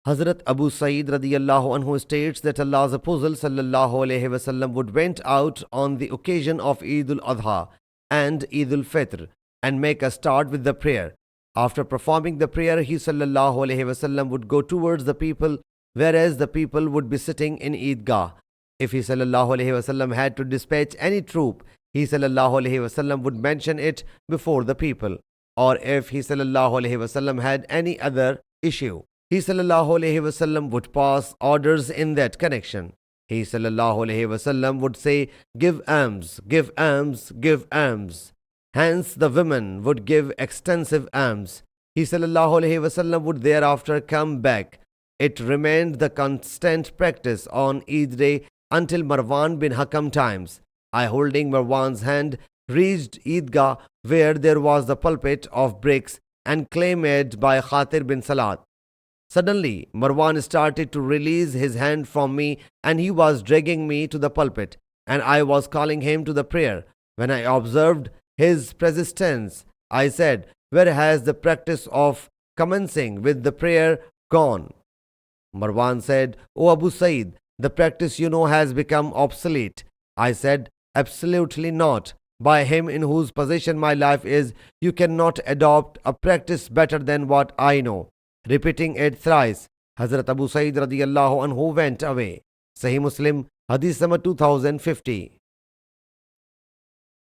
Hazrat Abu Sa'id radiyallahu anhu states that Allah's Apostle sallallahu alayhi wasallam would went out on the occasion of Eid al-Adha and Eid al-Fitr and make a start with the prayer. After performing the prayer, he sallallahu alayhi wasallam would go towards the people, whereas the people would be sitting in Eidgah. If he sallallahu alayhi wasallam had to dispatch any troop, he sallallahu alayhi wasallam would mention it before the people. Or if he sallallahu alayhi wasallam had any other issue, he sallallahu alayhi wasallam would pass orders in that connection. He sallallahu alayhi wasallam would say, "Give alms, give alms, give alms." Hence the women would give extensive alms. He sallallahu alayhi wasallam would thereafter come back. It remained the constant practice on Eid day until Marwan bin Hakam times. I, holding Marwan's hand, reached Eidgah, where there was the pulpit of bricks and clay made by Khatir bin Salat. Suddenly, Marwan started to release his hand from me, and he was dragging me to the pulpit, and I was calling him to the prayer. When I observed his persistence, I said, "Where has the practice of commencing with the prayer gone?" Marwan said, "O Abu Sa'id, the practice you know has become obsolete." I said, "Absolutely not. By him in whose possession my life is, you cannot adopt a practice better than what I know." Repeating it thrice, Hazrat Abu Sa'id radiyallahu anhu went away. Sahih Muslim Hadees number 2050.